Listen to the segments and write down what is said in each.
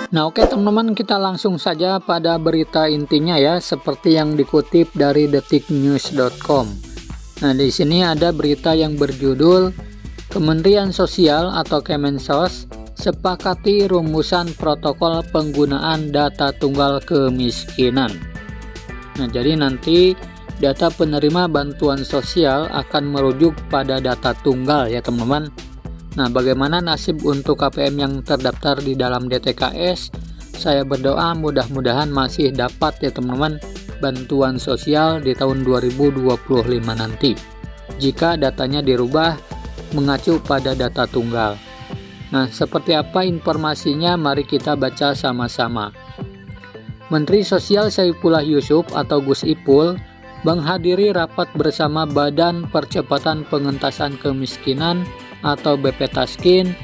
Nah, oke teman-teman, kita langsung saja pada berita intinya ya, seperti yang dikutip dari detiknews.com. Nah, di sini ada berita yang berjudul Kementerian Sosial atau Kemensos sepakati rumusan protokol penggunaan data tunggal kemiskinan. Nah, jadi nanti data penerima bantuan sosial akan merujuk pada data tunggal ya teman-teman. Nah, bagaimana nasib untuk KPM yang terdaftar di dalam DTKS? Saya berdoa mudah-mudahan masih dapat ya teman-teman bantuan sosial di tahun 2025 nanti, jika datanya dirubah mengacu pada data tunggal. Nah, seperti apa informasinya? Mari kita baca sama-sama. Menteri Sosial Saifullah Yusuf atau Gus Ipul menghadiri rapat bersama Badan Percepatan Pengentasan Kemiskinan atau BPTaskin,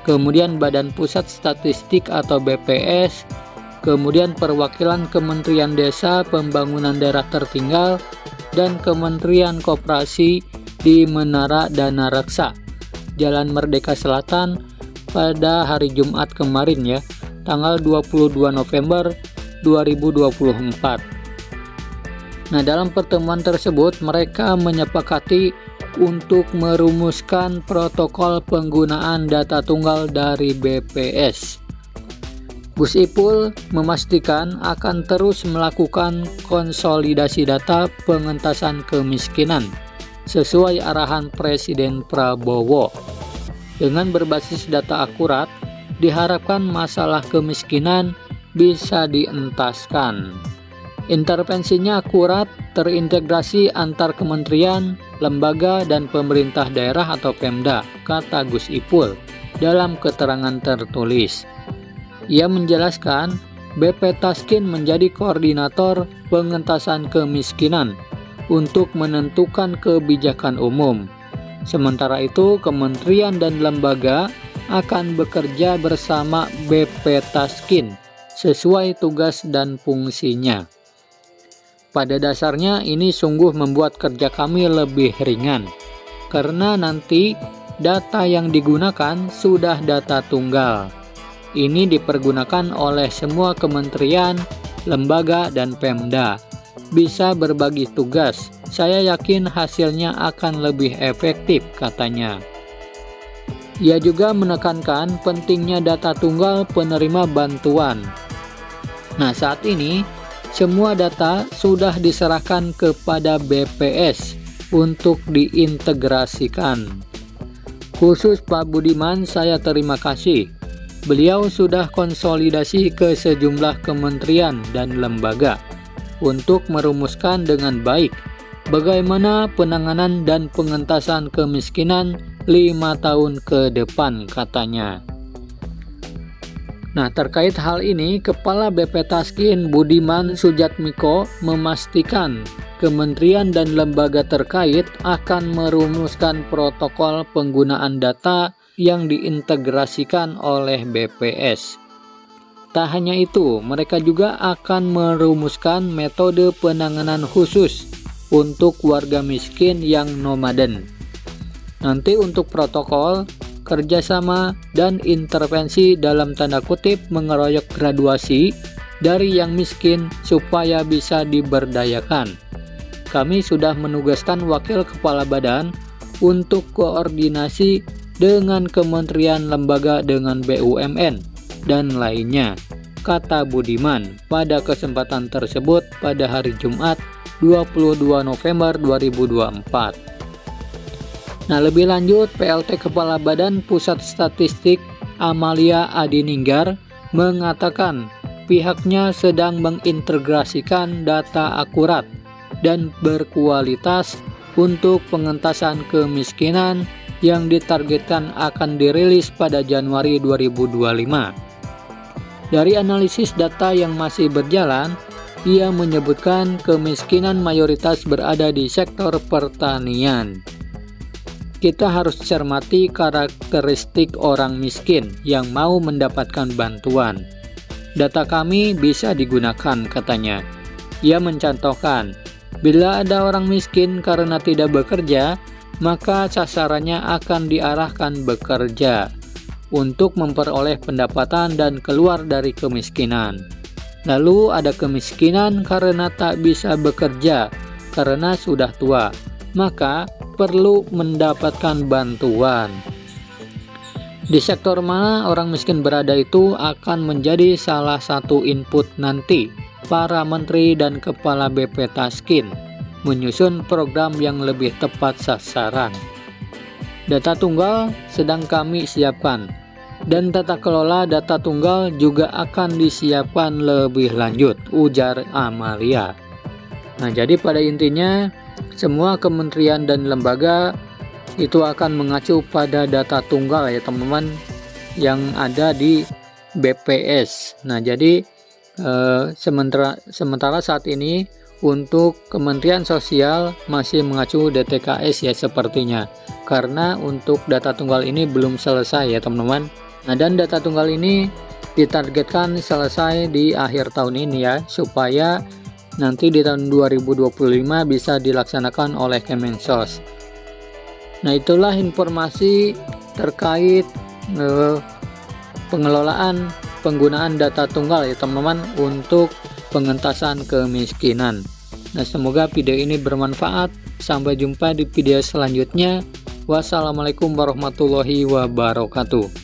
kemudian Badan Pusat Statistik atau BPS, kemudian perwakilan Kementerian Desa Pembangunan Daerah Tertinggal, dan Kementerian Koperasi di Menara Dana Reksa, Jalan Merdeka Selatan pada hari Jumat kemarin ya, tanggal 22 November 2024. Nah, dalam pertemuan tersebut mereka menyepakati untuk merumuskan protokol penggunaan data tunggal dari BPS. Gus Ipul memastikan akan terus melakukan konsolidasi data pengentasan kemiskinan sesuai arahan Presiden Prabowo. Dengan berbasis data akurat, diharapkan masalah kemiskinan bisa dientaskan. Intervensinya akurat, terintegrasi antar kementerian, lembaga, dan pemerintah daerah atau Pemda, kata Gus Ipul dalam keterangan tertulis. Ia menjelaskan BPTaskin menjadi koordinator pengentasan kemiskinan untuk menentukan kebijakan umum. Sementara itu, kementerian dan lembaga akan bekerja bersama BPTaskin sesuai tugas dan fungsinya. Pada dasarnya ini sungguh membuat kerja kami lebih ringan, karena nanti data yang digunakan sudah data tunggal. Ini dipergunakan oleh semua kementerian, lembaga, dan Pemda. Bisa berbagi tugas. Saya yakin hasilnya akan lebih efektif, katanya. Ia juga menekankan pentingnya data tunggal penerima bantuan. Nah, saat ini semua data sudah diserahkan kepada BPS untuk diintegrasikan. Khusus Pak Budiman, saya terima kasih. Beliau sudah konsolidasi ke sejumlah kementerian dan lembaga untuk merumuskan dengan baik bagaimana penanganan dan pengentasan kemiskinan 5 tahun ke depan, katanya. Nah, terkait hal ini, Kepala BPTaskin Budiman Sujatmiko memastikan kementerian dan lembaga terkait akan merumuskan protokol penggunaan data yang diintegrasikan oleh BPS. Tak hanya itu, mereka juga akan merumuskan metode penanganan khusus untuk warga miskin yang nomaden. Nanti untuk protokol, kerjasama, dan intervensi dalam tanda kutip mengeroyok graduasi dari yang miskin supaya bisa diberdayakan. Kami sudah menugaskan wakil kepala badan untuk koordinasi dengan kementerian, lembaga, dengan BUMN dan lainnya, kata Budiman pada kesempatan tersebut pada hari Jumat 22 November 2024. Nah, lebih lanjut, PLT Kepala Badan Pusat Statistik Amalia Adininggar mengatakan pihaknya sedang mengintegrasikan data akurat dan berkualitas untuk pengentasan kemiskinan yang ditargetkan akan dirilis pada Januari 2025. Dari analisis data yang masih berjalan, ia menyebutkan kemiskinan mayoritas berada di sektor pertanian. Kita harus cermati karakteristik orang miskin yang mau mendapatkan bantuan. Data kami bisa digunakan, katanya. Ia mencontohkan, bila ada orang miskin karena tidak bekerja, maka sasarannya akan diarahkan bekerja. untuk memperoleh pendapatan dan keluar dari kemiskinan. Lalu ada kemiskinan karena tak bisa bekerja karena sudah tua, maka perlu mendapatkan bantuan. Di sektor mana orang miskin berada itu akan menjadi salah satu input nanti para menteri dan kepala BP Taskin menyusun program yang lebih tepat sasaran. Data tunggal sedang kami siapkan, dan tata kelola data tunggal juga akan disiapkan lebih lanjut, ujar Amalia. Nah, jadi pada intinya semua kementerian dan lembaga itu akan mengacu pada data tunggal ya teman-teman yang ada di BPS. Nah, jadi sementara saat ini untuk Kementerian Sosial masih mengacu DTKS ya sepertinya, karena untuk data tunggal ini belum selesai ya teman-teman. Nah, dan data tunggal ini ditargetkan selesai di akhir tahun ini ya, supaya nanti di tahun 2025 bisa dilaksanakan oleh Kemensos. Nah, itulah informasi terkait pengelolaan penggunaan data tunggal ya teman-teman untuk pengentasan kemiskinan. Nah, semoga video ini bermanfaat. Sampai jumpa di video selanjutnya. Wassalamualaikum warahmatullahi wabarakatuh.